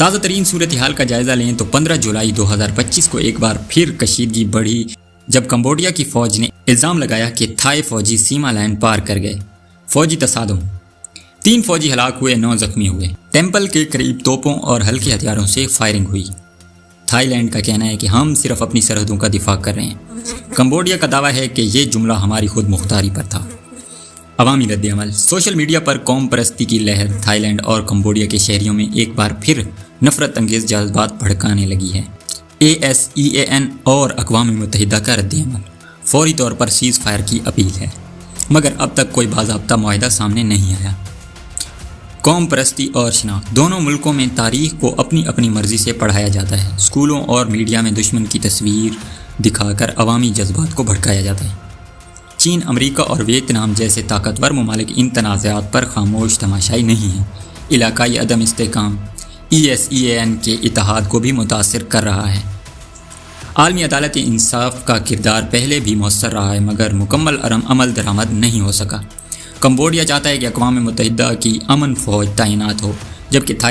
تازہ ترین صورتحال کا جائزہ لیں تو 15 جولائی 2025 کو ایک بار پھر کشیدگی بڑھی جب کمبوڈیا کی فوج نے الزام لگایا کہ تھائی فوجی سیما لائن پار کر گئے۔ فوجی تصادم، 3 فوجی ہلاک ہوئے، 9 زخمی ہوئے۔ ٹیمپل کے قریب توپوں اور ہلکے ہتھیاروں سے فائرنگ ہوئی۔ تھائی لینڈ کا کہنا ہے کہ ہم صرف اپنی سرحدوں کا دفاع کر رہے ہیں۔ کمبوڈیا کا دعویٰ ہے کہ یہ جملہ ہماری خود مختاری پر تھا۔ عوامی رد عمل، سوشل میڈیا پر قوم پرستی کی لہر تھائی لینڈ اور کمبوڈیا کے شہریوں میں ایک بار پھر نفرت انگیز جذبات بھڑکانے لگی ہے۔ ASEAN اور اقوام متحدہ کا رد عمل، فوری طور پر سیز فائر کی اپیل ہے، مگر اب تک کوئی باضابطہ معاہدہ سامنے نہیں آیا۔ قوم پرستی اور شناخت، دونوں ملکوں میں تاریخ کو اپنی اپنی مرضی سے پڑھایا جاتا ہے۔ اسکولوں اور میڈیا میں دشمن کی تصویر دکھا کر عوامی جذبات کو بھڑکایا جاتا ہے۔ چین، امریکہ اور ویتنام جیسے طاقتور ممالک ان تنازعات پر خاموش تماشائی نہیں ہیں۔ علاقائی عدم استحکام ASEAN کے اتحاد کو بھی متاثر کر رہا ہے۔ عالمی عدالت انصاف کا کردار پہلے بھی مؤثر رہا ہے، مگر مکمل عمل درآمد نہیں ہو سکا۔ کمبوڈیا چاہتا ہے کہ اقوام متحدہ کی امن فوج تعینات ہو، جبکہ تھائی